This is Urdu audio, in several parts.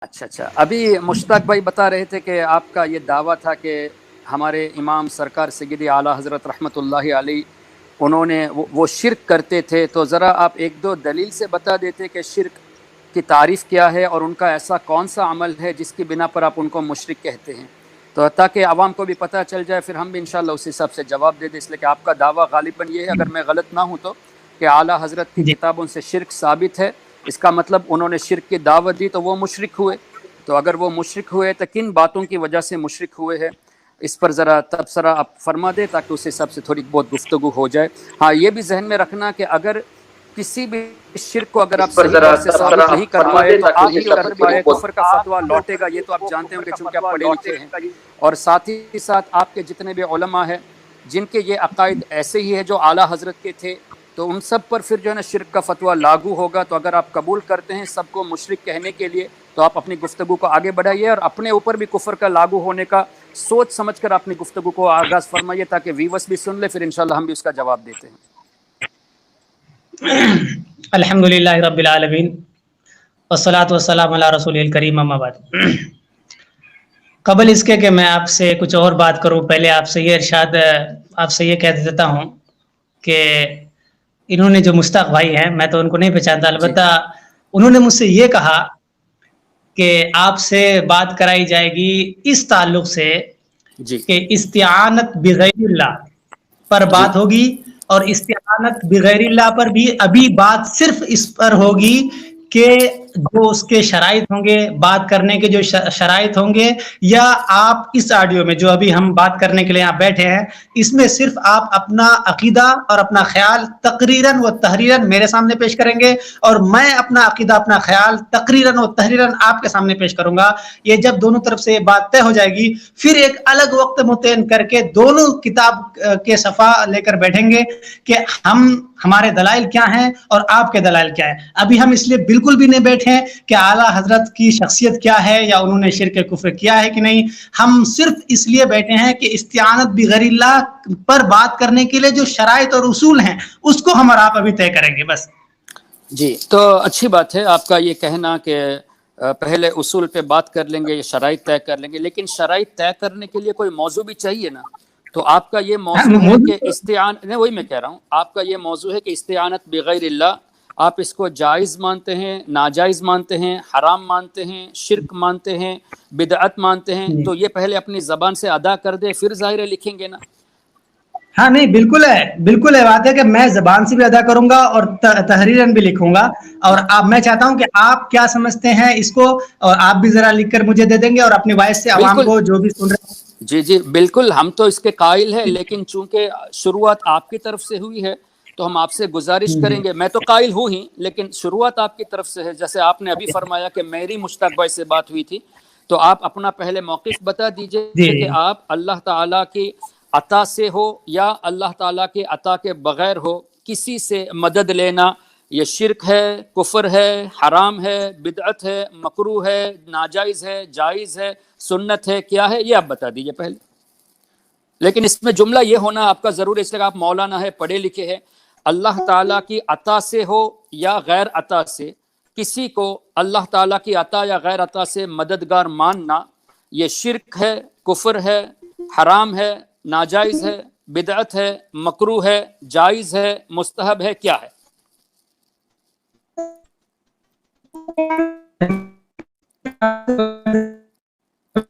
اچھا اچھا، ابھی مشتاق بھائی بتا رہے تھے کہ آپ کا یہ دعویٰ تھا کہ ہمارے امام سرکار سیدی اعلیٰ حضرت رحمۃ اللہ علیہ انہوں نے وہ شرک کرتے تھے، تو ذرا آپ ایک دو دلیل سے بتا دیتے کہ شرک کی تعریف کیا ہے اور ان کا ایسا کون سا عمل ہے جس کی بنا پر آپ ان کو مشرک کہتے ہیں، تو تاکہ عوام کو بھی پتہ چل جائے، پھر ہم بھی انشاءاللہ اسی حساب سے جواب دے دیں، اس لیے کہ آپ کا دعویٰ غالباً یہ ہے، اگر میں غلط نہ ہوں تو، کہ اعلیٰ حضرت کی جی کتابوں سے شرک ثابت ہے، اس کا مطلب انہوں نے شرک کی دعوت دی تو وہ مشرک ہوئے، تو اگر وہ مشرک ہوئے تو کن باتوں کی وجہ سے مشرک ہوئے ہیں، اس پر ذرا تبصرہ آپ فرما دیں تاکہ اس حساب سے تھوڑی بہت گفتگو ہو جائے۔ ہاں یہ بھی ذہن میں رکھنا کہ اگر کسی بھی شرک کو اگر آپ اس پر صحیح ذرا طور سے ثابت تبصرہ نہیں کر فرما پائے دے تو تاکہ آپ اس ہی حساب پر سے بھی تھوڑی بہت کفر کا فتویٰ لوٹے گا، یہ تو آپ جانتے ہوں گے چونکہ آپ پڑھے لکھے ہیں، اور ساتھ ہی ساتھ آپ کے جتنے بھی علماء ہیں جن کے یہ عقائد ایسے ہی ہے جو اعلیٰ حضرت کے تھے، تو ان سب پر پھر جو ہے نا شرک کا فتویٰ لاگو ہوگا، تو اگر آپ قبول کرتے ہیں سب کو مشرک کہنے کے لیے تو آپ اپنی گفتگو کو آگے بڑھائیے اور اپنے اوپر بھی کفر کا لاگو ہونے کا سوچ سمجھ کر اپنی گفتگو کو آغاز فرمائیے تاکہ ویورس بھی سن لے، پھر انشاءاللہ ہم بھی اس کا جواب دیتے ہیں۔ الحمدللہ رب العالمین والصلاة والسلام علی رسول الکریم، اما بعد۔ قبل اس کے کہ میں آپ سے کچھ اور بات کروں، پہلے آپ سے یہ کہہ دیتا ہوں کہ انہوں نے جو مشتاق بھائی ہیں، میں تو ان کو نہیں پہچانتا، جی البتہ انہوں نے مجھ سے یہ کہا کہ آپ سے بات کرائی جائے گی اس تعلق سے جی کہ استعانت بغیر اللہ پر جی بات ہوگی، اور استعانت بغیر اللہ پر بھی ابھی بات صرف اس پر ہوگی کہ جو اس کے شرائط ہوں گے، بات کرنے کے جو شرائط ہوں گے، یا آپ اس آڈیو میں جو ابھی ہم بات کرنے کے لیے یہاں بیٹھے ہیں، اس میں صرف آپ اپنا عقیدہ اور اپنا خیال تقریراً و تحریراً میرے سامنے پیش کریں گے، اور میں اپنا عقیدہ اپنا خیال تقریراً و تحریراً آپ کے سامنے پیش کروں گا۔ یہ جب دونوں طرف سے یہ بات طے ہو جائے گی، پھر ایک الگ وقت متعین کر کے دونوں کتاب کے صفحہ لے کر بیٹھیں گے کہ ہمارے دلائل کیا ہیں اور آپ کے دلائل کیا ہیں۔ ابھی ہم اس لیے بالکل بھی نہیں بیٹھے کہ اعلیٰ حضرت کی شخصیت کیا ہے یا انہوں نے شرک کفر کیا ہے کہ نہیں، ہم صرف اس لیے بیٹھے ہیں کہ استعانت بغیر اللہ پر بات کرنے کے لیے جو شرائط اور اصول ہیں اس کو ہم اور آپ ابھی طے کریں گے، بس۔ جی، تو اچھی بات ہے آپ کا یہ کہنا کہ پہلے اصول پہ بات کر لیں گے، یہ شرائط طے کر لیں گے، لیکن شرائط طے کرنے کے لیے کوئی موضوع بھی چاہیے نا، تو آپ کا یہ موضوع ہے کہ وہی میں کہہ رہا ہوں، آپ کا یہ موضوع ہے کہ استعانت بغیر اللہ، آپ اس کو جائز مانتے ہیں، ناجائز مانتے ہیں، حرام مانتے ہیں، شرک مانتے ہیں، بدعت مانتے ہیں، تو یہ پہلے اپنی زبان سے ادا کر دے، پھر ظاہر لکھیں گے نا۔ ہاں نہیں، بالکل ہے بات ہے کہ میں زبان سے بھی ادا کروں گا اور تحریراً بھی لکھوں گا، اور میں چاہتا ہوں کہ آپ کیا سمجھتے ہیں اس کو، اور آپ بھی ذرا لکھ کر مجھے دے دیں گے، اور اپنی وائس سے عوام بالکل، کو جو بھی سن رہے ہیں۔ جی جی بالکل، ہم تو اس کے قائل ہیں، لیکن چونکہ شروعات آپ کی طرف سے ہوئی ہے تو ہم آپ سے گزارش کریں گے، میں تو قائل ہوں ہی، لیکن شروعات آپ کی طرف سے ہے، جیسے آپ نے ابھی فرمایا کہ میری مشتاق بھائی سے بات ہوئی تھی، تو آپ اپنا پہلے موقف بتا دیجئے کہ جی آپ اللہ تعالیٰ کی عطا سے ہو یا اللہ تعالیٰ کی عطا کے بغیر ہو، کسی سے مدد لینا یہ شرک ہے، کفر ہے، حرام ہے، بدعت ہے، مکروہ ہے، ناجائز ہے، جائز ہے، سنت ہے، کیا ہے، یہ آپ بتا دیجئے پہلے، لیکن اس میں جملہ یہ ہونا آپ کا ضرور، اس لیے آپ مولانا ہے، پڑھے لکھے ہیں، اللہ تعالیٰ کی عطا سے ہو یا غیر عطا سے، کسی کو اللہ تعالیٰ کی عطا یا غیر عطا سے مددگار ماننا یہ شرک ہے، کفر ہے، حرام ہے، ناجائز ہے، بدعت ہے، مکروہ ہے، جائز ہے، مستحب ہے، کیا ہے؟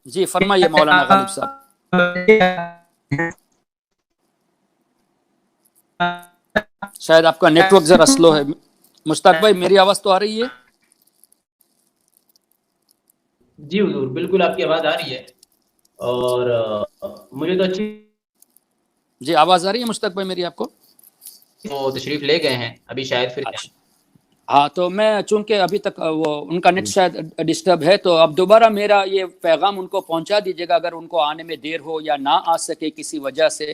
جی فرمائیے مولانا غالب صاحب۔ شاید آپ کا نیٹ ورک ذرا سلو ہے، مشتاق بھائی میری آواز تو آ رہی ہے؟ جی حضور، بالکل آپ کی آواز آ رہی ہے، اور مجھے تو اچھی جی آواز آ رہی ہے مشتاق بھائی میری آپ کو؟ وہ تشریف لے گئے ہیں ابھی شاید، پھر اچھا ہاں، تو میں چونکہ ابھی تک وہ ان کا نیٹ شاید ڈسٹرب ہے، تو اب دوبارہ میرا یہ پیغام ان کو پہنچا دیجیے گا اگر ان کو آنے میں دیر ہو یا نہ آ سکے کسی وجہ سے،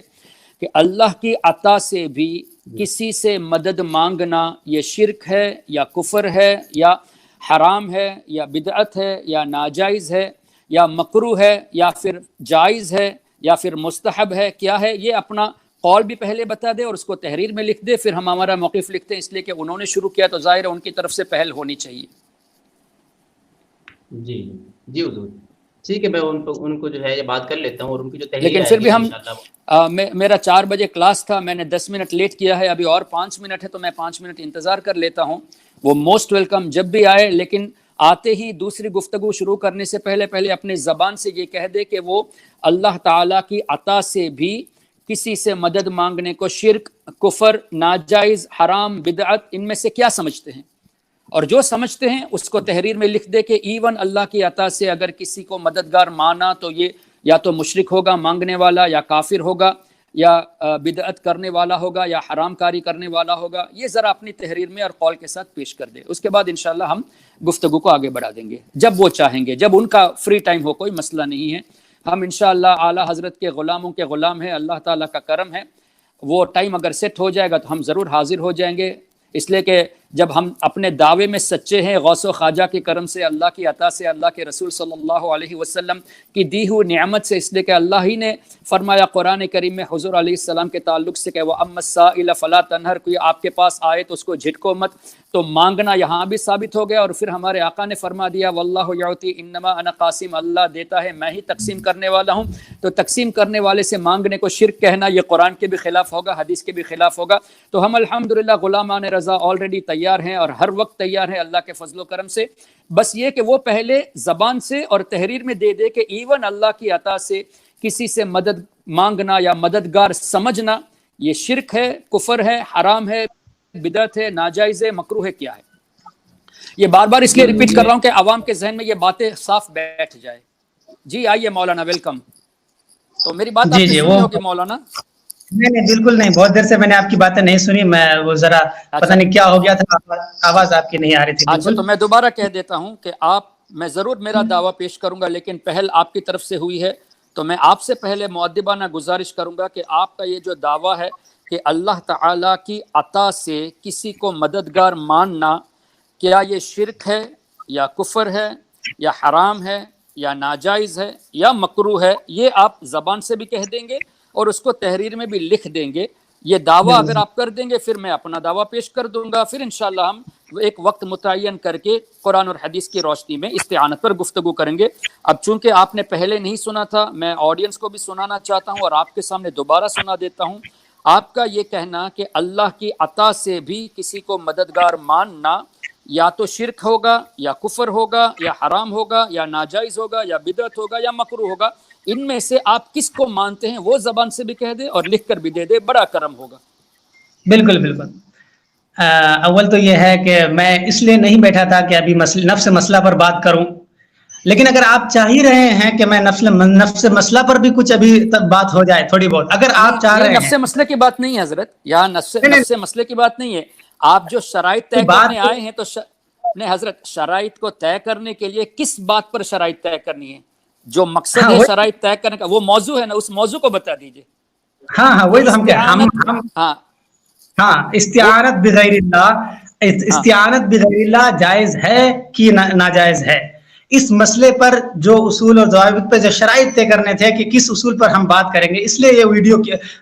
کہ اللہ کی عطا سے بھی کسی سے مدد مانگنا یہ شرک ہے یا کفر ہے یا حرام ہے یا بدعت ہے یا ناجائز ہے یا مکروہ ہے یا پھر جائز ہے یا پھر مستحب ہے، کیا ہے، یہ اپنا قول بھی پہلے بتا دے اور اس کو تحریر میں لکھ دے، پھر ہم ہمارا موقف لکھتے ہیں، اس لیے کہ انہوں نے شروع کیا تو ظاہر ہے ان کی طرف سے پہل ہونی چاہیے۔ جی جی حضور، ٹھیک ہے، میں ان کو جو ہے یہ بات کر لیتا ہوں، اور ان کی جو تحریر لیکن آئے پھر گی بھی تو ہم انشاءاللہ میرا 4 بجے کلاس تھا، میں نے 10 منٹ لیٹ کیا ہے، ابھی اور 5 منٹ ہے تو میں 5 منٹ انتظار کر لیتا ہوں. وہ موسٹ ویلکم جب بھی آئے، لیکن آتے ہی دوسری گفتگو شروع کرنے سے پہلے اپنے زبان سے یہ کہہ دے کہ وہ اللہ تعالیٰ کی عطا سے بھی کسی سے مدد مانگنے کو شرک، کفر، ناجائز، حرام، بدعت ان میں سے کیا سمجھتے ہیں، اور جو سمجھتے ہیں اس کو تحریر میں لکھ دے کہ ایون اللہ کی عطا سے اگر کسی کو مددگار مانا تو یہ یا تو مشرک ہوگا مانگنے والا، یا کافر ہوگا، یا بدعت کرنے والا ہوگا، یا حرام کاری کرنے والا ہوگا. یہ ذرا اپنی تحریر میں اور قول کے ساتھ پیش کر دے، اس کے بعد انشاءاللہ ہم گفتگو کو آگے بڑھا دیں گے جب وہ چاہیں گے، جب ان کا فری ٹائم ہو، کوئی مسئلہ نہیں ہے. ہم انشاءاللہ اعلیٰ حضرت کے غلاموں کے غلام ہیں، اللہ تعالیٰ کا کرم ہے، وہ ٹائم اگر سیٹ ہو جائے گا تو ہم ضرور حاضر ہو جائیں گے. اس لیے کہ جب ہم اپنے دعوے میں سچے ہیں، غوث و خواجہ کے کرم سے، اللہ کی عطا سے، اللہ کے رسول صلی اللہ علیہ وسلم کی دی ہوئی نعمت سے، اس لیے کہ اللہ ہی نے فرمایا قرآن کریم میں حضور علیہ السلام کے تعلق سے کہ وَأَمَّا السَّائِلَ فَلَا تَنْهَرْ، کوئی آپ کے پاس آئے تو اس کو جھٹکو مت. تو مانگنا یہاں بھی ثابت ہو گیا، اور پھر ہمارے آقا نے فرما دیا واللہ یعطی انما انا قاسم، اللہ دیتا ہے میں ہی تقسیم کرنے والا ہوں. تو تقسیم کرنے والے سے مانگنے کو شرک کہنا یہ قرآن کے بھی خلاف ہوگا، حدیث کے بھی خلاف ہوگا. تو ہم الحمدللہ غلامان رضا آلریڈی تیار ہیں اور ہر وقت تیار ہیں اللہ کے فضل و کرم سے. بس یہ کہ وہ پہلے زبان سے اور تحریر میں دے دے کہ ایون اللہ کی عطا سے کسی سے مدد مانگنا یا مددگار سمجھنا یہ شرک ہے، کفر ہے، حرام ہے، بدعت ہے، ناجائز ہے، مکروہ ہے، کیا ہے. یہ بار بار اس لیے ریپیٹ کر رہا ہوں کہ عوام کے ذہن میں یہ باتیں صاف بیٹھ جائے. جی آئیے مولانا، ویلکم. تو میری بات آپ جی نے جی سنی ہوگی مولانا. نہیں بالکل نہیں، بہت دیر سے میں نے آپ کی باتیں نہیں سنی، میں وہ ذرا پتہ اچھا نہیں کیا ہو گیا تھا، آواز آپ کی نہیں آ رہی تھی اچھا، بالکل. تو میں دوبارہ کہہ دیتا ہوں کہ میں ضرور میرا دعویٰ پیش کروں گا، لیکن پہل آپ کی طرف سے ہوئی ہے تو میں آپ سے پہلے مؤدبانہ گزارش کروں گا کہ آپ کا یہ جو دعویٰ ہے کہ اللہ تعالیٰ کی عطا سے کسی کو مددگار ماننا، کیا یہ شرک ہے یا کفر ہے یا حرام ہے یا ناجائز ہے یا مکروہ ہے، یہ آپ زبان سے بھی کہہ دیں گے اور اس کو تحریر میں بھی لکھ دیں گے. یہ دعویٰ اگر آپ کر دیں گے پھر میں اپنا دعویٰ پیش کر دوں گا، پھر انشاءاللہ ہم ایک وقت متعین کر کے قرآن اور حدیث کی روشنی میں استعانت پر گفتگو کریں گے. اب چونکہ آپ نے پہلے نہیں سنا تھا، میں آڈینس کو بھی سنانا چاہتا ہوں اور آپ کے سامنے دوبارہ سنا دیتا ہوں. آپ کا یہ کہنا کہ اللہ کی عطا سے بھی کسی کو مددگار ماننا یا تو شرک ہوگا یا کفر ہوگا یا حرام ہوگا یا ناجائز ہوگا یا بدعت ہوگا یا مکروہ ہوگا، ان میں سے آپ کس کو مانتے ہیں وہ زبان سے بھی کہہ دے اور لکھ کر بھی دے دے، بڑا کرم ہوگا. بالکل بالکل. اول تو یہ ہے کہ میں اس لیے نہیں بیٹھا تھا کہ ابھی نفس مسئلہ پر بات کروں، لیکن اگر آپ چاہ ہی رہے ہیں کہ میں نفس مسئلہ پر بھی کچھ ابھی تک بات ہو جائے تھوڑی بہت، اگر آپ چاہ نہیں، یہ رہے نفس ہیں. مسئلے کی بات نہیں ہے حضرت، یہاں نفس مسئلے کی بات نہیں ہے. آپ جو شرائط طے بات کرنے آئے ہیں تو نہیں حضرت، شرائط کو طے کرنے کے لیے کس بات پر شرائط طے کرنی ہے؟ جو مقصد ہاں ہے وہی، شرائط طے کرنے کا وہ موضوع ہے نا، اس موضوع کو بتا دیجئے ہاں کہ وہی تو ہم استعانت. ہاں ہاں وہ استعانت بغیر اللہ، ہاں استعانت بغیر اللہ جائز ہے کہ ناجائز ہے. اس مسئلے پر جو اصول اور ضوابط پہ جو شرائط طے کرنے تھے کہ کس اصول پر ہم بات کریں گے، اس لیے یہ ویڈیو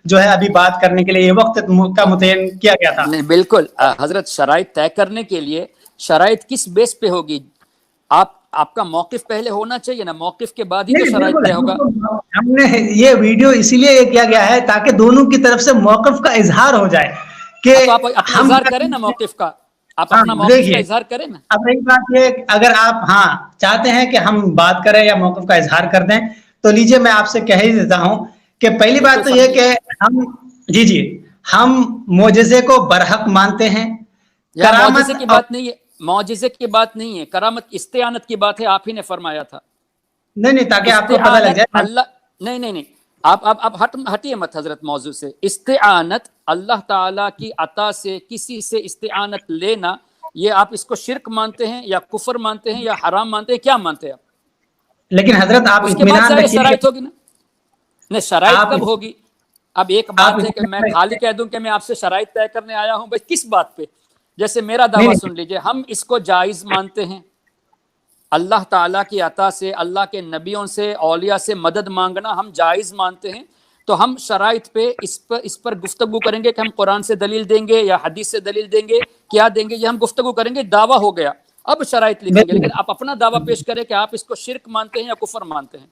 جو ہے ابھی بات کرنے کے لیے یہ وقت کا متعین کیا گیا تھا. نہیں بالکل حضرت، شرائط طے کرنے کے لیے شرائط کس بیس پہ ہوگی؟ آپ کا موقف پہلے ہونا چاہیے نا، موقف کے بعد ہی تو نہیں شرائط بالکل، طے ہوگا. ہم نے یہ ویڈیو اسی لیے کیا گیا ہے تاکہ دونوں کی طرف سے موقف کا اظہار ہو جائے کہ تو آپ اپنا ہم. اظہار کریں نا موقف کا، آپ ہاں اپنا موقف کا دیکھیے، اظہار کریں نا. اب ایک بات یہ، اگر آپ ہاں چاہتے ہیں کہ ہم بات کریں یا موقف کا اظہار کر دیں تو لیجئے میں آپ سے کہہ ہی دیتا ہوں کہ پہلی بالکل بات تو یہ فرمائیے. کہ ہم جی ہم معجزے کو برحق مانتے ہیں. یہاں معجزے کرامت کی اور بات نہیں ہے، معجزے کی بات نہیں ہے، کرامت استعانت کی بات ہے، آپ ہی نے فرمایا تھا نہیں تاکہ آپ کو پتہ لگ استعانت جائے. اللہ. نہیں آپ ہٹیے مت حضرت موضوع سے. استعانت اللہ تعالیٰ کی عطا سے کسی سے استعانت لینا، یہ آپ اس کو شرک مانتے ہیں یا کفر مانتے ہیں یا حرام مانتے ہیں، کیا مانتے ہیں آپ؟ لیکن حضرت آپ اس کے بعد اطمینان ظاہر رکھیے کہ شرائط ہوگی نا. نہیں، شرائط آپ کب ہوگی؟ اب ایک آپ بات ہے کہ میں خالی کہہ دوں کہ میں آپ سے شرائط طے کرنے آیا ہوں، بھائی کس بات پہ؟ جیسے میرا دعویٰ نہیں سن لیجئے، ہم اس کو جائز مانتے ہیں، اللہ تعالیٰ کی عطا سے، اللہ کے نبیوں سے، اولیاء سے مدد مانگنا ہم جائز مانتے ہیں. تو ہم شرائط پہ اس پر گفتگو کریں گے کہ ہم قرآن سے دلیل دیں گے یا حدیث سے دلیل دیں گے، کیا دیں گے، یہ ہم گفتگو کریں گے. دعویٰ ہو گیا. اب شرائط لکھیں گے، لیکن آپ اپنا دعویٰ پیش کریں کہ آپ اس کو شرک مانتے ہیں یا کفر مانتے ہیں.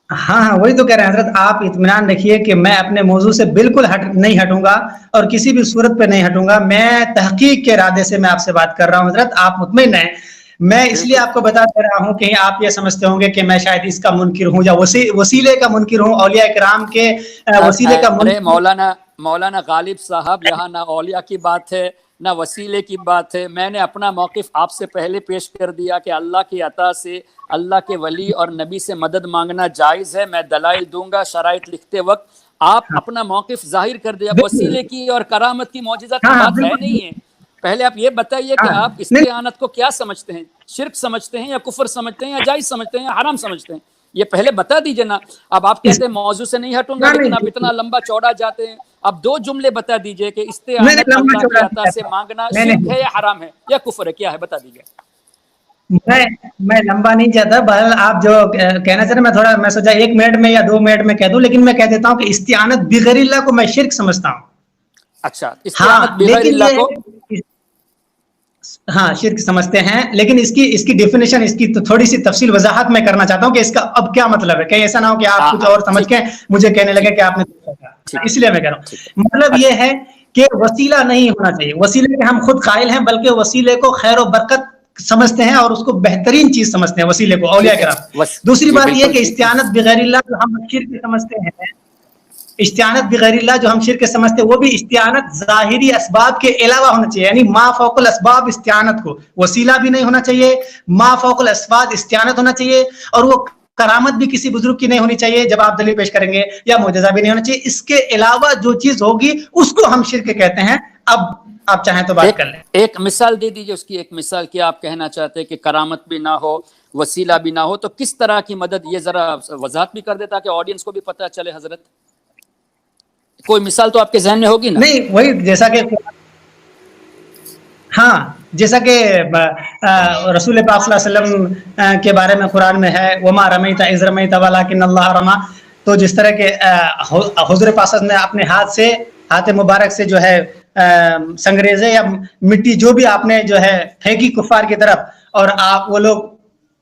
ہاں وہی تو کہہ رہے ہیں حضرت. آپ اطمینان رکھیے کہ میں اپنے موضوع سے بالکل نہیں ہٹوں گا اور کسی بھی صورت پہ نہیں ہٹوں گا. میں تحقیق کے ارادے سے میں آپ سے بات کر رہا ہوں حضرت, آپ مطمئن رہیں. میں اس لیے آپ کو بتا دے رہا ہوں کہ آپ یہ سمجھتے ہوں گے کہ میں شاید اس کا منکر ہوں یا وسیلے کا منکر ہوں, اولیاء کرام کے وسیلے کا منکر. مولانا غالب صاحب, یہاں نہ اولیاء کی بات ہے نہ وسیلے کی بات ہے. میں نے اپنا موقف آپ سے پہلے پیش کر دیا کہ اللہ کی عطا سے, اللہ کے ولی اور نبی سے مدد مانگنا جائز ہے. میں دلائل دوں گا شرائط لکھتے وقت. آپ اپنا موقف ظاہر کر دیا. وسیلے کی اور کرامت کی معجزات کی بات ہے نہیں ہے. پہلے آپ یہ بتائیے کہ آپ استعانت کو کیا سمجھتے ہیں, شرک سمجھتے ہیں یا کفر سمجھتے ہیں یا جائز سمجھتے ہیں یا حرام سمجھتے ہیں, یہ پہلے بتا دیجئے نا. اب آپ کہتے ہیں موضوع سے نہیں ہٹوں گا, لیکن آپ اتنا لمبا چوڑا جاتے ہیں. اب 2 جملے بتا دیجئے کہ استعانت اللہ کی عطا سے مانگنا شرک ہے یا حرام ہے یا کفر ہے, کیا ہے بتا دیجئے. میں لمبا نہیں چاہتا, بہرحال آپ جو کہنا چاہ رہے ہیں میں سوچا 1 منٹ میں یا 2 منٹ میں کہہ دوں, لیکن میں کہہ دیتا ہوں کہ استعانت بغیر اللہ کو میں شرک سمجھتا ہوں. اچھا, استعانت بغیر اللہ کو ہاں شرک سمجھتے ہیں, لیکن اس کی ڈیفینیشن, اس کی تھوڑی سی تفصیل وضاحت میں کرنا چاہتا ہوں کہ اس کا اب کیا مطلب ہے. کہیں ایسا نہ ہو کہ آپ کچھ اور سمجھ کے مجھے کہنے لگے کہ آپ نے سوچا, اس لیے میں کہہ رہا ہوں. مطلب یہ ہے کہ وسیلہ نہیں ہونا چاہیے. وسیلے کے ہم خود قائل ہیں, بلکہ وسیلے کو خیر و برکت سمجھتے ہیں اور اس کو بہترین چیز سمجھتے ہیں وسیلے کو, اولیاء کرام. دوسری بات یہ کہ استعانت بغیر اللہ جو ہم شرک سمجھتے ہیں, استعانت بغیر اللہ جو ہم شرک سمجھتے ہیں, وہ بھی استعانت ظاہری اسباب کے علاوہ ہونا چاہیے. یعنی ما فوق الاسباب استعانت کو, وسیلہ بھی نہیں ہونا چاہیے, ما فوق الاسباب استعانت ہونا چاہیے, اور وہ کرامت بھی کسی بزرگ کی نہیں ہونی چاہیے جب آپ دلیل پیش کریں گے, یا معجزہ بھی نہیں ہونا چاہیے. اس کے علاوہ جو چیز ہوگی اس کو ہم شرک کہتے ہیں. اب آپ چاہیں تو بات کر لیں. ایک مثال دے دیجیے, اس کی ایک مثال. کیا آپ کہنا چاہتے ہیں کہ کرامت بھی نہ ہو, وسیلہ بھی نہ ہو, تو کس طرح کی مدد, یہ ذرا وضاحت بھی کر دے تاکہ آڈینس کو بھی پتہ چلے. حضرت کوئی مثال تو آپ کے ذہن میں ہوگی نا؟ نہیں, وہی جیسا کہ جیسا کہ رسول پاک صلی اللہ علیہ وسلم کے بارے میں قرآن میں ہے, وما رمیت اذ رمیت ولکن اللہ رمی. تو جس طرح کے حضور پاک نے اپنے ہاتھ مبارک سے جو ہے سنگریزے یا مٹی جو بھی آپ نے جو ہے پھینکی کفار کی طرف, اور آپ وہ لوگ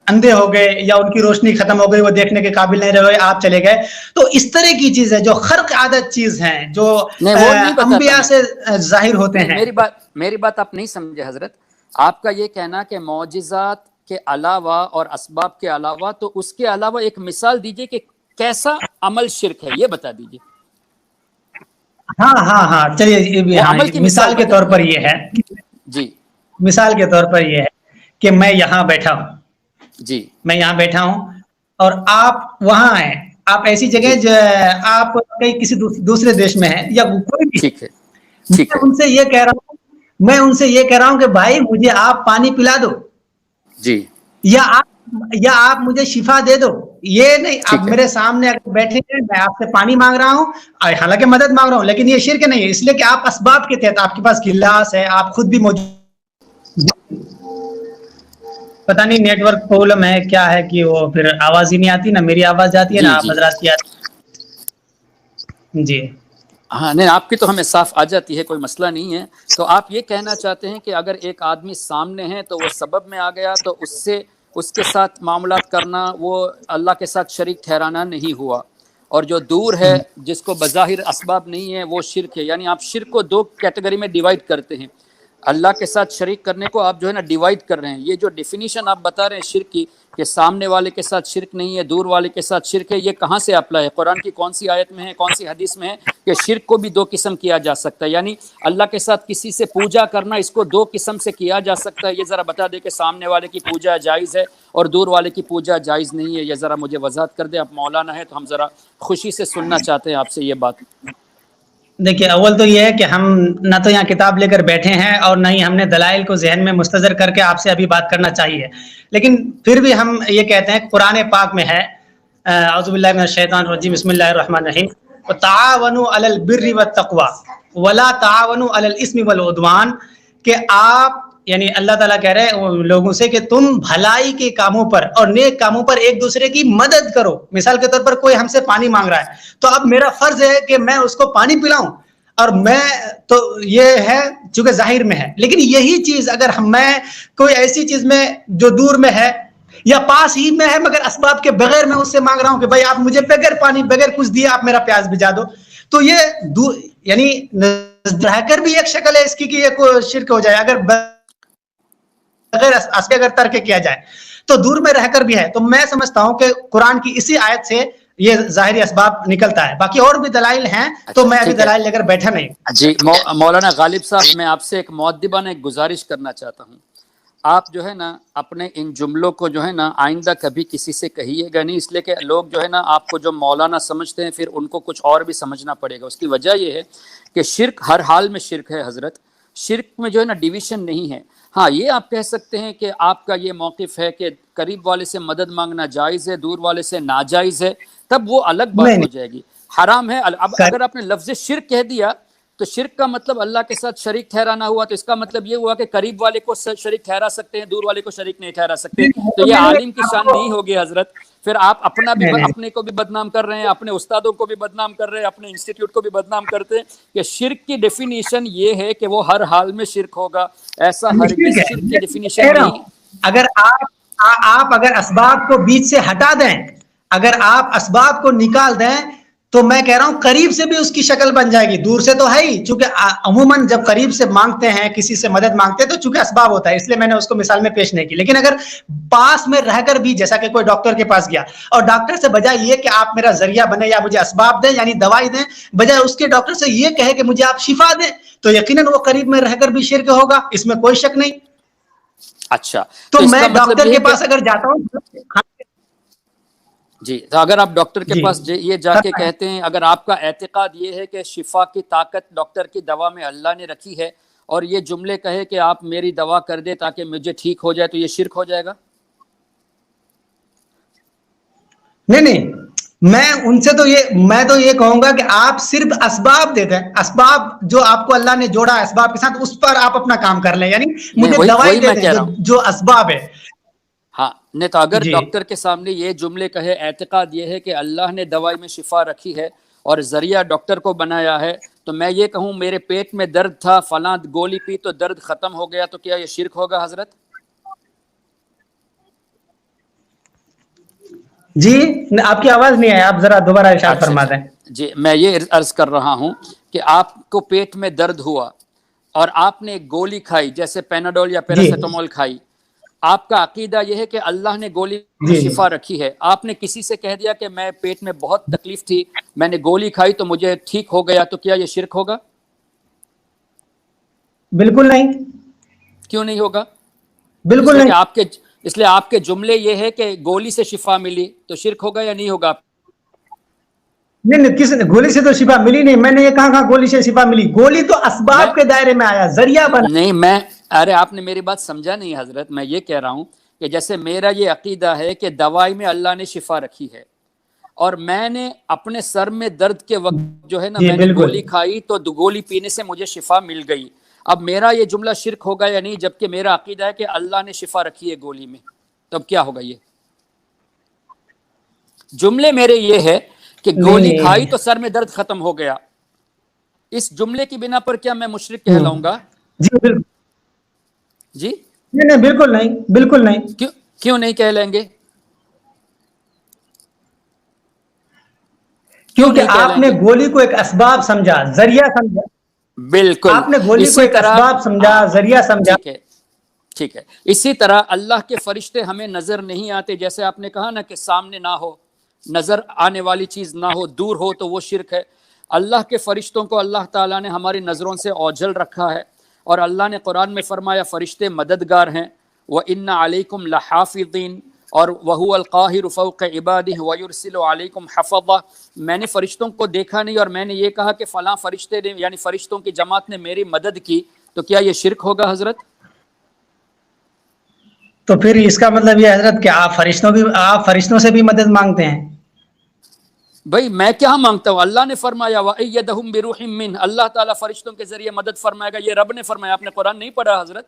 اندھے ہو گئے یا ان کی روشنی ختم ہو گئی, وہ دیکھنے کے قابل نہیں رہے, آپ چلے گئے. تو اس طرح کی چیز ہے جو خرق عادت چیز ہیں, جو انبیاء سے ظاہر ہوتے ہیں. میری بات آپ نہیں سمجھے حضرت. آپ کا یہ کہنا کہ معجزات کے علاوہ اور اسباب کے علاوہ, تو اس کے علاوہ ایک مثال دیجئے کہ کیسا عمل شرک ہے, یہ بتا دیجئے. ہاں چلیے, مثال کے طور پر یہ ہے, جی مثال کے طور پر یہ ہے کہ میں یہاں بیٹھا ہوں, جی میں یہاں بیٹھا ہوں اور آپ وہاں ہیں, آپ ایسی جگہ جو آپ کہیں کسی دوسرے دیش میں ہیں یا کوئی بھی, ٹھیک ہے, میں ان سے یہ کہہ رہا ہوں کہ بھائی مجھے آپ پانی پلا دو, جی, یا آپ مجھے شفا دے دو. یہ نہیں آپ میرے سامنے اگر بیٹھے ہیں, میں آپ سے پانی مانگ رہا ہوں, حالانکہ مدد مانگ رہا ہوں, لیکن یہ شرک نہیں ہے, اس لیے کہ آپ اسباب کے تحت, آپ کے پاس گلاس ہے, آپ خود بھی موجود. پتہ نہیں نیٹ ورک پرابلم ہے کیا ہے کہ وہ پھر آواز ہی نہیں آتی, نہ میری آواز جاتی ہے نہ آپ حضرات کی آتی. جی ہاں, نہیں آپ کی تو ہمیں صاف آ جاتی ہے, کوئی مسئلہ نہیں ہے. تو آپ یہ کہنا چاہتے ہیں کہ اگر ایک آدمی سامنے ہے تو وہ سبب میں آ گیا, تو اس کے ساتھ معاملات کرنا وہ اللہ کے ساتھ شریک ٹھہرانا نہیں ہوا, اور جو دور ہے جس کو بظاہر اسباب نہیں ہے وہ شرک ہے. یعنی آپ شرک کو 2 کیٹیگری میں ڈیوائیڈ کرتے ہیں. اللہ کے ساتھ شریک کرنے کو آپ جو ہے نا ڈیوائیڈ کر رہے ہیں. یہ جو ڈیفینیشن آپ بتا رہے ہیں شرک کی, کہ سامنے والے کے ساتھ شرک نہیں ہے, دور والے کے ساتھ شرک ہے, یہ کہاں سے اپلائی ہے؟ قرآن کی کون سی آیت میں ہے, کون سی حدیث میں ہے کہ شرک کو بھی 2 قسم کیا جا سکتا ہے؟ یعنی اللہ کے ساتھ کسی سے پوجا کرنا, اس کو 2 قسم سے کیا جا سکتا ہے. یہ ذرا بتا دے کہ سامنے والے کی پوجا جائز ہے اور دور والے کی پوجا جائز نہیں ہے. یہ ذرا مجھے وضاحت کر دیں. آپ مولانا ہے تو ہم ذرا خوشی سے سننا چاہتے ہیں آپ سے یہ بات. دیکھیے, اول تو یہ ہے کہ ہم نہ تو یہاں کتاب لے کر بیٹھے ہیں اور نہ ہی ہم نے دلائل کو ذہن میں مستحضر کر کے آپ سے ابھی بات کرنا چاہیے, لیکن پھر بھی ہم یہ کہتے ہیں قرآن پاک میں ہے, اعوذ باللہ من الشیطان الرجیم, بسم اللہ الرحمن الرحیم, وتعاونوا علی البر والتقوی ولا تعاونوا علی الاثم والعدوان, کہ آپ یعنی اللہ تعالیٰ کہہ رہے ہیں لوگوں سے کہ تم بھلائی کے کاموں پر اور نیک کاموں پر ایک دوسرے کی مدد کرو. مثال کے طور پر کوئی ہم سے پانی مانگ رہا ہے, تو اب میرا فرض ہے کہ میں اس کو پانی پلاؤں. اور میں تو یہ ہے چونکہ ظاہر میں ہے، لیکن یہی چیز اگر میں کوئی ایسی چیز میں جو دور میں ہے یا پاس ہی میں ہے مگر اسباب کے بغیر میں اس سے مانگ رہا ہوں کہ بھائی آپ مجھے بغیر پانی بغیر کچھ دیے آپ میرا پیاس بجھا دو، تو یہ یعنی رہ کر بھی ایک شکل ہے اس کی کہ یہ کوئی شرک ہو جائے، اگر بغیر اگر ترک کیا جائے تو دور میں رہ کر بھی ہے. تو میں سمجھتا ہوں کہ قرآن کی اسی آیت سے یہ ظاہری اسباب نکلتا ہے، باقی اور بھی دلائل ہیں تو میں ابھی دلائل لے کر بیٹھا نہیں. جی مولانا غالب صاحب، میں آپ سے ایک مؤدبانہ ایک گزارش کرنا چاہتا ہوں. آپ جو ہے نا اپنے ان جملوں کو جو ہے نا آئندہ کبھی کسی سے کہیے گا نہیں، اس لیے کہ لوگ جو ہے نا آپ کو جو مولانا سمجھتے ہیں پھر ان کو کچھ اور بھی سمجھنا پڑے گا. اس کی وجہ یہ ہے کہ شرک ہر حال میں شرک ہے حضرت، شرک میں جو ہے نا ڈیویژن نہیں ہے. ہاں یہ آپ کہہ سکتے ہیں کہ آپ کا یہ موقف ہے کہ قریب والے سے مدد مانگنا جائز ہے، دور والے سے ناجائز ہے، تب وہ الگ بات ہو جائے گی، حرام ہے. اب اگر آپ نے لفظ شرک کہہ دیا تو شرک کا مطلب اللہ کے ساتھ شریک ٹھہرانا ہوا، تو اس کا مطلب یہ ہوا کہ قریب والے کو شریک ٹھہرا سکتے ہیں، دور والے کو شریک نہیں ٹھہرا سکتے. تو یہ عالم کی شان نہیں ہوگی حضرت. پھر آپ اپنے کو بھی بدنام کر رہے ہیں، اپنے استادوں کو بھی بدنام کر رہے ہیں، اپنے انسٹیٹیوٹ کو بھی بدنام کرتے ہیں کہ شرک کی ڈیفینیشن یہ ہے کہ وہ ہر حال میں شرک ہوگا. ایسا ہرگز شرک کی ڈیفینیشن نہیں. اگر آپ اگر اسباب کو بیچ سے ہٹا دیں، اگر آپ اسباب کو نکال دیں تو میں کہہ رہا ہوں قریب سے بھی اس کی شکل بن جائے گی، دور سے تو ہے ہی. چونکہ عموماً جب قریب سے مانگتے ہیں، کسی سے مدد مانگتے ہیں تو چونکہ اسباب ہوتا ہے، اس لیے میں نے اس کو مثال میں پیش نہیں کی. لیکن اگر پاس میں رہ کر بھی، جیسا کہ کوئی ڈاکٹر کے پاس گیا اور ڈاکٹر سے بجائے یہ کہ آپ میرا ذریعہ بنے یا مجھے اسباب دیں یعنی دوائی دیں، بجائے اس کے ڈاکٹر سے یہ کہے کہ مجھے آپ شفا دیں، تو یقیناً وہ قریب میں رہ کر بھی شرک ہوگا، اس میں کوئی شک نہیں. اچھا تو میں ڈاکٹر کے پاس اگر جاتا ہوں، جی، تو اگر آپ ڈاکٹر کے پاس یہ جا کے کہتے ہیں، اگر آپ کا اعتقاد یہ ہے کہ شفا کی طاقت ڈاکٹر کی دوا میں اللہ نے رکھی ہے، اور یہ جملے کہے کہ آپ میری دوا کر دے تاکہ مجھے ٹھیک ہو جائے، تو یہ شرک ہو جائے گا؟ نہیں، میں ان سے میں تو یہ کہوں گا کہ آپ صرف اسباب دے دیں، اسباب جو آپ کو اللہ نے جوڑا اسباب کے ساتھ اس پر آپ اپنا کام کر لیں، یعنی مجھے دوائی دے دیں جو اسباب ہے. ہاں نہیں تو اگر ڈاکٹر کے سامنے یہ جملے کہے، اعتقاد یہ ہے کہ اللہ نے دوائی میں شفا رکھی ہے اور ذریعہ ڈاکٹر کو بنایا ہے، تو میں یہ کہوں میرے پیٹ میں درد تھا، فلاں گولی پی تو درد ختم ہو گیا، تو کیا یہ شرک ہوگا حضرت؟ جی آپ کی آواز نہیں آئی، آپ ذرا دوبارہ ارشاد فرما دیں. جی میں یہ عرض کر رہا ہوں کہ آپ کو پیٹ میں درد ہوا اور آپ نے ایک گولی کھائی، جیسے پیناڈول یا پیراسیٹامول کھائی، آپ کا عقیدہ یہ ہے کہ اللہ نے گولی میں شفا رکھی ہے، آپ نے کسی سے کہہ دیا کہ میں پیٹ میں بہت تکلیف تھی، میں نے گولی کھائی تو مجھے ٹھیک ہو گیا، تو کیا یہ شرک ہوگا؟ بالکل نہیں. کیوں نہیں ہوگا؟ بالکل نہیں. اس لیے آپ کے جملے یہ ہے کہ گولی سے شفا ملی، تو شرک ہوگا یا نہیں ہوگا؟ نہیں، کس نے گولی سے تو شفا ملی نہیں، میں نے یہ کہا گولی سے شفا ملی، گولی تو اسباب کے دائرے میں آیا، ذریعہ بنا. نہیں ارے آپ نے میری بات سمجھا نہیں حضرت. میں یہ کہہ رہا ہوں کہ جیسے میرا یہ عقیدہ ہے کہ دوائی میں اللہ نے شفا رکھی ہے، اور میں نے اپنے سر میں درد کے وقت جو ہے نا میں نے گولی کھائی تو گولی پینے سے مجھے شفا مل گئی. اب میرا یہ جملہ شرک ہوگا یا نہیں، جبکہ میرا عقیدہ ہے کہ اللہ نے شفا رکھی ہے گولی میں؟ تب کیا ہوگا؟ یہ جملے میرے یہ ہے کہ گولی کھائی تو سر میں درد ختم ہو گیا، اس جملے کی بنا پر کیا میں مشرک کہلاؤں گا؟ جی بالکل. جی نہیں، بالکل نہیں، بالکل نہیں. کیوں نہیں کہہ لیں گے؟ کیونکہ آپ نے گولی کو ایک اسباب سمجھا، ذریعہ سمجھا. بالکل آپ نے گولی کو ایک اسباب سمجھا، ذریعہ سمجھا. ٹھیک ہے. اسی طرح اللہ کے فرشتے ہمیں نظر نہیں آتے، جیسے آپ نے کہا نا کہ سامنے نہ ہو، نظر آنے والی چیز نہ ہو، دور ہو تو وہ شرک ہے. اللہ کے فرشتوں کو اللہ تعالیٰ نے ہماری نظروں سے اوجھل رکھا ہے، اور اللہ نے قرآن میں فرمایا فرشتے مددگار ہیں، وَإِنَّ عَلَيْكُمْ لَحَافِظِينَ، اور وَهُوَ الْقَاهِرُ فَوْقَ عِبَادِهِ وَيُرْسِلُ عَلَيْكُمْ حَفَظًا. میں نے فرشتوں کو دیکھا نہیں اور میں نے یہ کہا کہ فلاں فرشتے نے یعنی فرشتوں کی جماعت نے میری مدد کی، تو کیا یہ شرک ہوگا حضرت؟ تو پھر اس کا مطلب یہ حضرت کہ آپ فرشتوں سے بھی مدد مانگتے ہیں؟ بھائی میں کیا مانگتا ہوں؟ اللہ نے فرمایا وَأَيَّدَهُمْ بِرُوحٍ مِّنْهُ، اللہ تعالیٰ فرشتوں کے ذریعے مدد فرمائے گا، یہ رب نے فرمایا. آپ نے قرآن نہیں پڑھا حضرت؟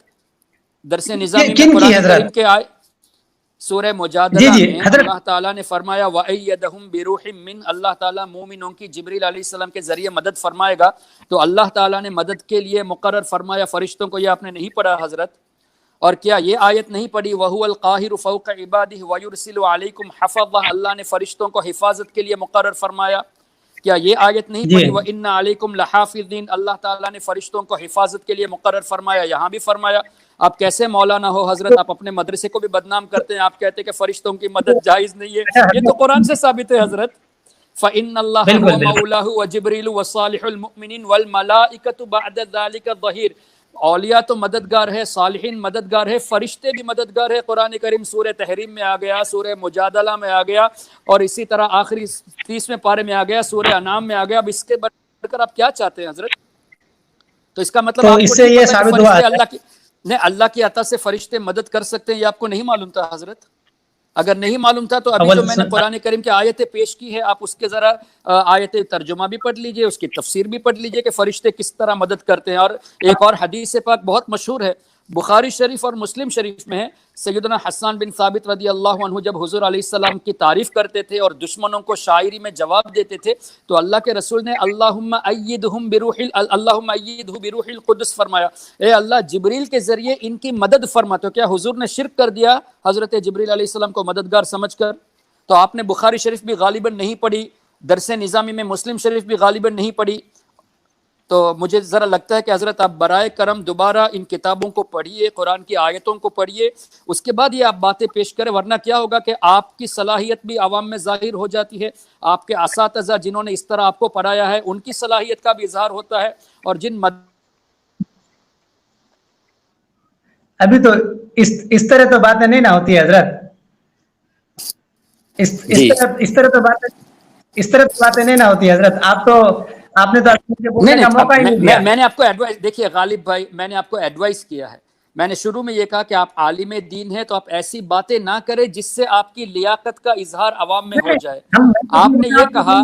درس نظامی میں قرآن کریم کے آئے سورہ مجادلہ جی میں حضرت، اللہ تعالیٰ نے فرمایا وَأَيَّدَهُمْ بِرُوحٍ مِّنْ، اللہ تعالیٰ مومنوں کی جبریل علیہ السلام کے ذریعے مدد فرمائے گا. تو اللہ تعالیٰ نے مدد کے لیے مقرر فرمایا فرشتوں کو. یہ آپ نے نہیں پڑھا حضرت؟ اور کیا یہ آیت نہیں پڑھی وَهُوَ الْقَاهِرُ فَوْقَ عِبَادِهِ وَيُرْسِلُ عَلَيْكُمْ حَفَظَةً، اللہ نے فرشتوں کو حفاظت کے لیے مقرر فرمایا؟ کیا یہ آیت نہیں جی پڑھی وَإِنَّ عَلَيْكُمْ لَحَافِظِينَ، اللہ تعالیٰ نے فرشتوں کو حفاظت کے لیے مقرر فرمایا؟ یہاں بھی فرمایا. آپ کیسے مولانا ہو حضرت، آپ اپنے مدرسے کو بھی بدنام کرتے ہیں، آپ کہتے ہیں کہ فرشتوں کی مدد جائز نہیں ہے. یہ تو قرآن سے ثابت ہے حضرت. فَإِنَّ اللَّهَ بالکل هُوَ بالکل. مَوْلَاهُ وَجِبْرِيلُ وَصَالِحُ الْمُؤْمِنِينَ وَالْمَلَائِكَةُ بَعْدَ ذَلِكَ ظَهِيرٌ. اولیاء تو مددگار ہے، صالحین مددگار ہے، فرشتے بھی مددگار ہے. قرآن کریم سورہ تحریم میں آ گیا، سورہ مجادلہ میں آ گیا، اور اسی طرح آخری 30ویں پارے میں آ گیا، سورہ انعام میں آ گیا. اب اس کے بڑھ کر آپ کیا چاہتے ہیں حضرت؟ تو اس کا مطلب تو آپ کو اس سے نہیں یہ پتا کہ ثابت ہوا فرشتے ہے. اللہ کی عطا سے فرشتے مدد کر سکتے ہیں، یہ آپ کو نہیں معلوم تھا حضرت؟ اگر نہیں معلوم تھا تو ابھی جو اول میں نے قرآن کریم کی آیتیں پیش کی ہے، آپ اس کے ذرا آیت ترجمہ بھی پڑھ لیجئے، اس کی تفسیر بھی پڑھ لیجئے کہ فرشتے کس طرح مدد کرتے ہیں. اور ایک اور حدیث پاک بہت مشہور ہے، بخاری شریف اور مسلم شریف میں ہے. سیدنا حسان بن ثابت رضی اللہ عنہ جب حضور علیہ السلام کی تعریف کرتے تھے اور دشمنوں کو شاعری میں جواب دیتے تھے، تو اللہ کے رسول نے اللہم ایدہ بروح القدس فرمایا، اے اللہ جبریل کے ذریعے ان کی مدد فرما. تو کیا حضور نے شرک کر دیا حضرت جبریل علیہ السلام کو مددگار سمجھ کر؟ تو آپ نے بخاری شریف بھی غالباً نہیں پڑھی، درس نظامی میں مسلم شریف بھی غالباً نہیں پڑھی. تو مجھے ذرا لگتا ہے کہ حضرت آپ برائے کرم دوبارہ ان کتابوں کو پڑھیے، قرآن کی آیتوں کو پڑھیے، اس کے بعد یہ آپ باتیں پیش کریں. ورنہ کیا ہوگا کہ آپ کی صلاحیت بھی عوام میں ظاہر ہو جاتی ہے، آپ کے اساتذہ جنہوں نے اس طرح آپ کو پڑھایا ہے ان کی صلاحیت کا بھی اظہار ہوتا ہے، اور جن ابھی تو اس طرح تو باتیں نہیں نہ ہوتی ہے حضرت. جی اس طرح تو باتیں نہیں نہ ہوتی ہے حضرت. آپ نے تو مجھے نہیں بولنے کا نہیں، اب موقع ہی نہیں دیا. میں نے آپ کو ایڈوائز، دیکھیے غالب بھائی، میں نے آپ کو ایڈوائز کیا ہے. میں نے شروع میں یہ کہا کہ آپ عالم دین ہیں تو آپ ایسی باتیں نہ کریں جس سے آپ کی لیاقت کا اظہار عوام میں ہو جائے. آپ نے یہ کہا،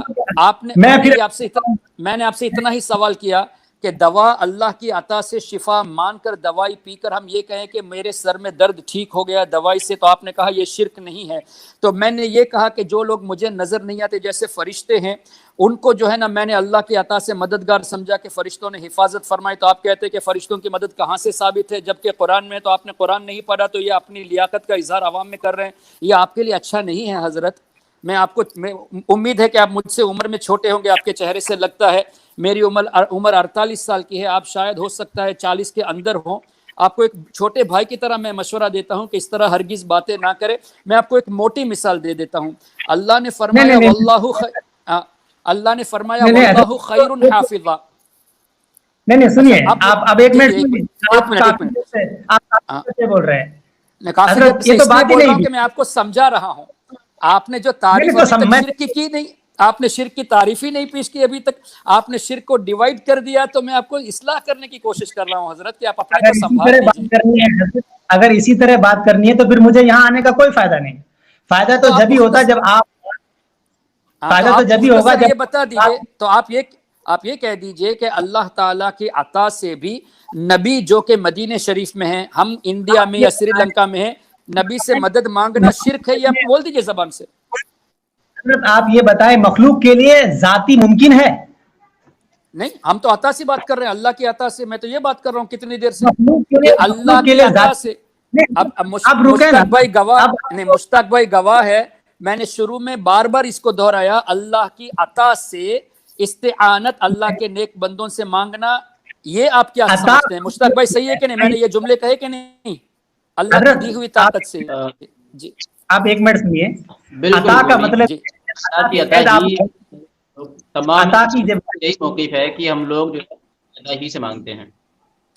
میں نے آپ سے اتنا ہی سوال کیا کہ دوا اللہ کی عطا سے شفا مان کر دوائی پی کر ہم یہ کہیں کہ میرے سر میں درد ٹھیک ہو گیا دوائی سے، تو آپ نے کہا یہ شرک نہیں ہے. تو میں نے یہ کہا کہ جو لوگ مجھے نظر نہیں آتے جیسے فرشتے ہیں، ان کو جو ہے نا میں نے اللہ کی عطا سے مددگار سمجھا کہ فرشتوں نے حفاظت فرمائی. تو آپ کہتے ہیں کہ فرشتوں کی مدد کہاں سے ثابت ہے جبکہ قرآن میں؟ تو آپ نے قرآن نہیں پڑھا، تو یہ اپنی لیاقت کا اظہار عوام میں کر رہے ہیں. یہ آپ کے لیے اچھا نہیں ہے حضرت. میں امید ہے کہ آپ مجھ سے عمر میں چھوٹے ہوں گے، آپ کے چہرے سے لگتا ہے. میری عمر 48 سال کی ہے، آپ شاید ہو سکتا ہے 40 کے اندر ہوں. آپ کو ایک چھوٹے بھائی کی طرح میں مشورہ دیتا ہوں کہ اس طرح ہرگز باتیں نہ کرے. میں آپ کو ایک موٹی مثال دے دیتا ہوں. اللہ نے فرمایا نہیں واللہ خیر حافظا. نہیں اچھا سنیے، آپ ایک منٹ سنیے. آپ ایک منٹ کافی سے بول رہے ہیں میں کافی دیر حضرت. سے یہ تو اس لیے بات ہی بول رہا نہیں ہوں تھی. کہ میں آپ کو سمجھا رہا ہوں. آپ نے جو تعریف نہیں ابھی تو تک شرک کی نہیں، آپ نے شرک کی تعریف ہی نہیں پیش کی ابھی تک، آپ نے شرک کو ڈیوائیڈ کر دیا. تو میں آپ کو اصلاح کرنے کی کوشش کر رہا ہوں حضرت کہ آپ اپنے کو اگر اسی سنبھال طرح لیجیے. بات کرنی ہے حضرت، اگر اسی طرح بات کرنی ہے تو پھر مجھے یہاں آنے کا کوئی فائدہ نہیں. فائدہ تو جب ہی ہوتا جب آپ تو فائدہ تو آپ جب ہی ہوگا مختصر یہ جب بتا دیجئے. تو آپ یہ کہہ دیجئے کہ اللہ تعالیٰ کی عطا سے بھی نبی جو کہ مدینہ شریف میں ہیں، ہم انڈیا میں یا سری لنکا میں ہیں، نبی سے مدد مانگنا شرک ہے. یہ آپ بول دیجئے زبان سے. حضرت آپ یہ بتائیں مخلوق کے لیے ذاتی ممکن ہے؟ نہیں، ہم تو عطا سے بات کر رہے ہیں، اللہ کی عطا سے. میں تو یہ بات کر رہا ہوں کتنی دیر سے کہ اللہ مخلوق کے کی لیے عطا سے. اب آپ رکے نا. مشتاق بھائی گواہ ہے. میں نے شروع میں بار بار اس کو دہرایا، اللہ کی عطا سے استعانت، اللہ کے نیک بندوں سے مانگنا. یہ آپ کیا سمجھتے ہیں مشتاق بھائی؟ صحیح ہے کہ نہیں؟ میں نے یہ جملے کہے کہ نہیں؟ اللہ کی دی ہوئی طاقت سے. جی آپ ایک منٹ سنیے. بالکل عطا کا بالکل. مطلب جی عطا ہی تمام عطا کی جب یہی موقف ہے کہ ہم لوگ جو عطا ہی سے مانگتے ہیں.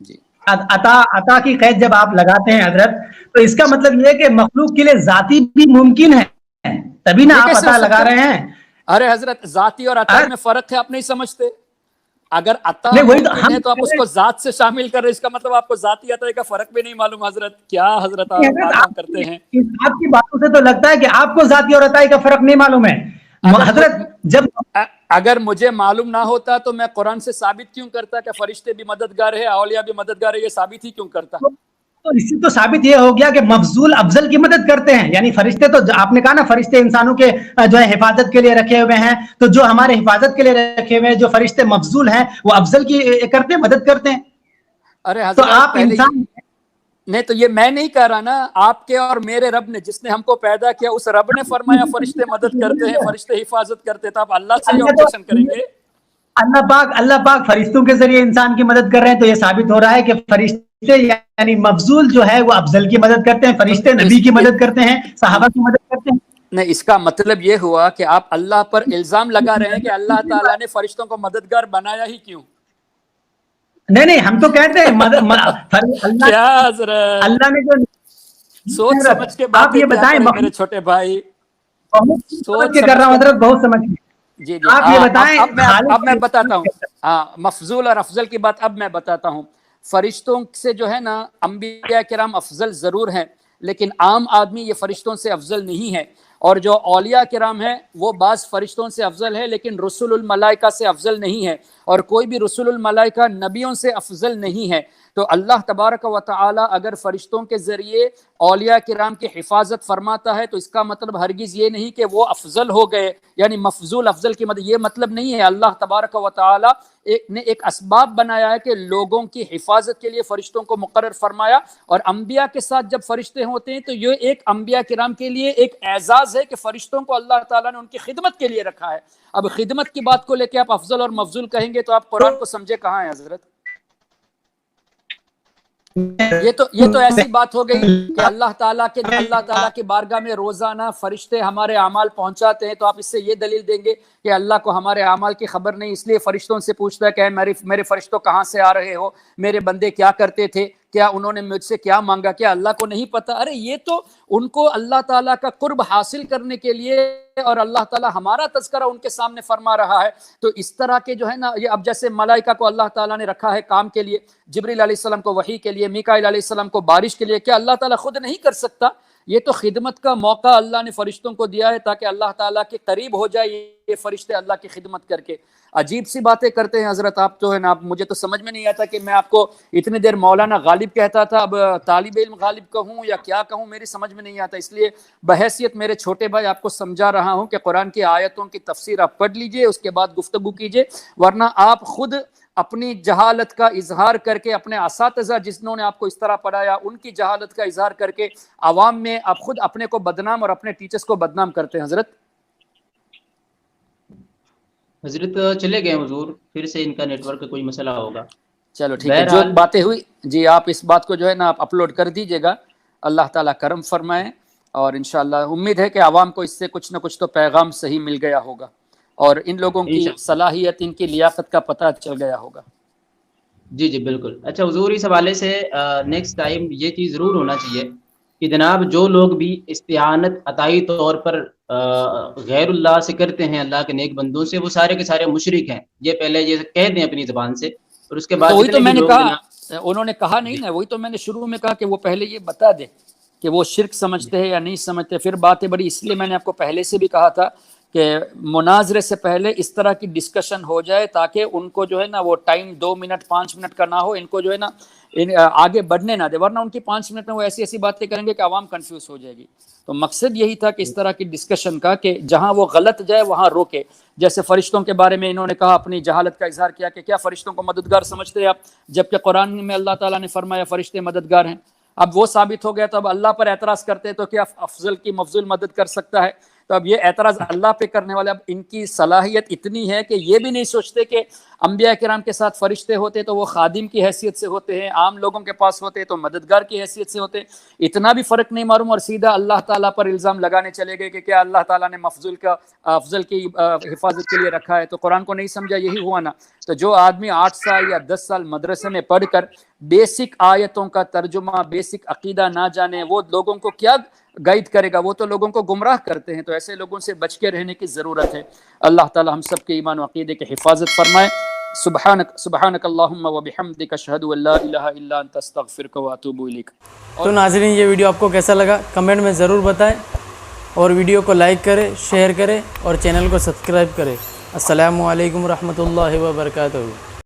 جی عطا کی قید جب آپ لگاتے ہیں حضرت، تو اس کا مطلب یہ ہے کہ مخلوق کے لیے ذاتی بھی ممکن ہے، تبھی نا یہ آپ کیسے ہو عطا سکتا لگا ہے؟ رہے ہیں. ارے حضرت ذاتی اور عطائی میں فرق ہے، آپ نہیں سمجھتے. اگر عطا نہیں وہی تو ممکن ہے تو آپ اس کو ذات سے شامل کر رہے ہیں، اس کا مطلب آپ کو ذاتی عطائی کا فرق بھی نہیں معلوم. حضرت کیا حضرت باتیں کرتے ہیں. آپ کی باتوں سے تو لگتا ہے کہ آپ کو ذاتی اور عطائی کا فرق نہیں معلوم ہے حضرت. جب اگر مجھے معلوم نہ ہوتا تو میں قرآن سے ثابت کیوں کرتا کہ فرشتے بھی مددگار ہے، اولیاء بھی مددگار ہے؟ یہ ثابت ہی کیوں کرتا. تو اس سے تو ثابت یہ ہو گیا کہ مفضول افضل کی مدد کرتے ہیں. یعنی فرشتے تو آپ نے کہا نا فرشتے انسانوں کے جو ہے حفاظت کے لیے رکھے ہوئے ہیں, تو جو ہمارے حفاظت کے لیے رکھے ہوئے ہیں جو فرشتے مفضول ہیں وہ افضل کی کرتے ہیں, مدد کرتے ہیں. ارے تو حضرت آپ پہلے انسان نہیں تو یہ میں نہیں کہہ رہا نا, آپ کے اور میرے رب نے جس نے ہم کو پیدا کیا اس رب نے فرمایا فرشتے مدد کرتے ہیں, فرشتے حفاظت کرتے ہیں, تو آپ اللہ سے یہ آبجیکشن کریں گے؟ اللہ پاک فرشتوں کے ذریعے انسان کی مدد کر رہے ہیں, تو یہ ثابت ہو رہا ہے کہ فرشتے یعنی مفضول جو ہے وہ افضل کی مدد کرتے ہیں. فرشتے نبی کی مدد کرتے ہیں, صحابہ کی مدد کرتے ہیں. نہیں, اس کا مطلب یہ ہوا کہ آپ اللہ پر الزام لگا رہے ہیں کہ اللہ تعالیٰ نے فرشتوں کو مددگار بنایا ہی کیوں؟ نہیں ہم تو کہتے ہیں کیا حضرت اللہ نے جو سوچ سمجھ کے آپ یہ بتائیں میرے چھوٹے بھائی, سوچ کے کر رہا ہوں حضرت, بہت سمجھ کے. جی آپ یہ بتائیں اب میں بتاتا ہوں, مفضول اور افضل کی بات اب میں بتاتا ہوں. فرشتوں سے جو ہے نا انبیاء کرام افضل ضرور ہیں, لیکن عام آدمی یہ فرشتوں سے افضل نہیں ہے. اور جو اولیاء کرام ہیں وہ بعض فرشتوں سے افضل ہے, لیکن رسول الملائکہ سے افضل نہیں ہے, اور کوئی بھی رسول الملائکہ نبیوں سے افضل نہیں ہے. تو اللہ تبارک و تعالی اگر فرشتوں کے ذریعے اولیاء کرام کی حفاظت فرماتا ہے تو اس کا مطلب ہرگز یہ نہیں کہ وہ افضل ہو گئے, یعنی مفضول افضل کی مدد, یہ مطلب نہیں ہے. اللہ تبارک و تعالی نے ایک اسباب بنایا ہے کہ لوگوں کی حفاظت کے لیے فرشتوں کو مقرر فرمایا, اور انبیاء کے ساتھ جب فرشتے ہوتے ہیں تو یہ ایک انبیاء کرام کے لیے ایک اعزاز ہے کہ فرشتوں کو اللہ تعالیٰ نے ان کی خدمت کے لیے رکھا ہے. اب خدمت کی بات کو لے کے آپ افضل اور مفضول کہیں گے تو آپ قرآن کو سمجھے کہاں ہیں حضرت؟ یہ تو ایسی بات ہو گئی کہ اللہ تعالیٰ کی بارگاہ میں روزانہ فرشتے ہمارے اعمال پہنچاتے ہیں, تو آپ اس سے یہ دلیل دیں گے کہ اللہ کو ہمارے اعمال کی خبر نہیں, اس لیے فرشتوں سے پوچھتا ہے کہ میرے فرشتوں کہاں سے آ رہے ہو, میرے بندے کیا کرتے تھے, کیا انہوں نے مجھ سے کیا مانگا, کیا اللہ کو نہیں پتا؟ ارے یہ تو ان کو اللہ تعالیٰ کا قرب حاصل کرنے کے لیے, اور اللہ تعالیٰ ہمارا تذکرہ ان کے سامنے فرما رہا ہے. تو اس طرح کے جو ہے نا, یہ اب جیسے ملائکہ کو اللہ تعالیٰ نے رکھا ہے کام کے لیے, جبریل علیہ السلام کو وحی کے لیے, میکائیل علیہ السلام کو بارش کے لیے, کیا اللہ تعالیٰ خود نہیں کر سکتا؟ یہ تو خدمت کا موقع اللہ نے فرشتوں کو دیا ہے تاکہ اللہ تعالیٰ کے قریب ہو جائے یہ فرشتے اللہ کی خدمت کر کے. عجیب سی باتیں کرتے ہیں حضرت آپ تو ہے نا. مجھے تو سمجھ میں نہیں آتا کہ میں آپ کو اتنی دیر مولانا غالب کہتا تھا, اب طالب علم غالب کہوں یا کیا کہوں, میری سمجھ میں نہیں آتا. اس لیے بحیثیت میرے چھوٹے بھائی آپ کو سمجھا رہا ہوں کہ قرآن کی آیتوں کی تفسیر آپ پڑھ لیجئے, اس کے بعد گفتگو کیجئے, ورنہ آپ خود اپنی جہالت کا اظہار کر کے, اپنے اساتذہ جنہوں نے آپ کو اس طرح پڑھایا ان کی جہالت کا اظہار کر کے عوام میں آپ خود اپنے کو بدنام اور اپنے ٹیچرز کو بدنام کرتے ہیں. حضرت چلے گئے حضور, پھر سے ان کا نیٹ ورک کا کوئی مسئلہ ہوگا. چلو ٹھیک ہے, جو باتیں ہوئی جی آپ اس بات کو جو ہے نا آپ اپلوڈ کر دیجئے گا. اللہ تعالیٰ کرم فرمائے, اور انشاءاللہ امید ہے کہ عوام کو اس سے کچھ نہ کچھ تو پیغام صحیح مل گیا ہوگا, اور ان لوگوں کی صلاحیت, ان کی لیاقت کا پتہ چل گیا ہوگا. جی بالکل. اچھا حضور, اس حوالے سے نیکسٹ ٹائم یہ چیز ضرور ہونا چاہیے کہ جناب جو لوگ بھی استعانت عطائی طور پر غیر اللہ سے کرتے ہیں, اللہ کے نیک بندوں سے, وہ سارے کے سارے مشرک ہیں. یہ پہلے یہ کہہ دیں اپنی زبان سے, اور اس کے بعد وہی تو میں نے کہا, انہوں نے کہا نہیں نا, وہی تو میں نے شروع میں کہا کہ وہ پہلے یہ بتا دے کہ وہ شرک سمجھتے ہیں یا نہیں سمجھتے, پھر باتیں بڑی. اس لیے میں نے آپ کو پہلے سے بھی کہا تھا کہ مناظرے سے پہلے اس طرح کی ڈسکشن ہو جائے تاکہ ان کو جو ہے نا وہ ٹائم 2 منٹ 5 منٹ کا نہ ہو, ان کو جو ہے نا آگے بڑھنے نہ دے, ورنہ ان کی 5 منٹ میں وہ ایسی باتیں کریں گے کہ عوام کنفیوز ہو جائے گی. تو مقصد یہی تھا کہ اس طرح کی ڈسکشن کا کہ جہاں وہ غلط جائے وہاں روکے. جیسے فرشتوں کے بارے میں انہوں نے کہا, اپنی جہالت کا اظہار کیا کہ کیا فرشتوں کو مددگار سمجھتے ہیں آپ, جبکہ قرآن میں اللہ تعالیٰ نے فرمایا فرشتے مددگار ہیں. اب وہ ثابت ہو گیا تو اب اللہ پر اعتراض کرتے تو کیا افضل کی مفضول مدد کر سکتا ہے؟ تو اب یہ اعتراض اللہ پہ کرنے والے, اب ان کی صلاحیت اتنی ہے کہ یہ بھی نہیں سوچتے کہ انبیاء کرام کے ساتھ فرشتے ہوتے تو وہ خادم کی حیثیت سے ہوتے ہیں, عام لوگوں کے پاس ہوتے تو مددگار کی حیثیت سے ہوتے. اتنا بھی فرق نہیں معلوم, اور سیدھا اللہ تعالیٰ پر الزام لگانے چلے گئے کہ کیا اللہ تعالیٰ نے مفضول کا افضل کی حفاظت کے لیے رکھا ہے. تو قرآن کو نہیں سمجھا, یہی ہوا نا. تو جو آدمی 8 سال یا 10 سال مدرسے میں پڑھ کر بیسک آیتوں کا ترجمہ, بیسک عقیدہ نہ جانے, وہ لوگوں کو کیا گائیڈ کرے گا؟ وہ تو لوگوں کو گمراہ کرتے ہیں. تو ایسے لوگوں سے بچ کے رہنے کی ضرورت ہے. اللہ تعالی ہم سب کے ایمان و عقیدے کی حفاظت فرمائے. سبحانک اللہم و بحمدک اشہد ان لا الہ الا انت استغفرک و اتوب الیک. تو ناظرین, یہ ویڈیو آپ کو کیسا لگا کمنٹ میں ضرور بتائیں, اور ویڈیو کو لائک کریں, شیئر کریں, اور چینل کو سبسکرائب کریں. السلام علیکم ورحمۃ اللہ وبرکاتہ.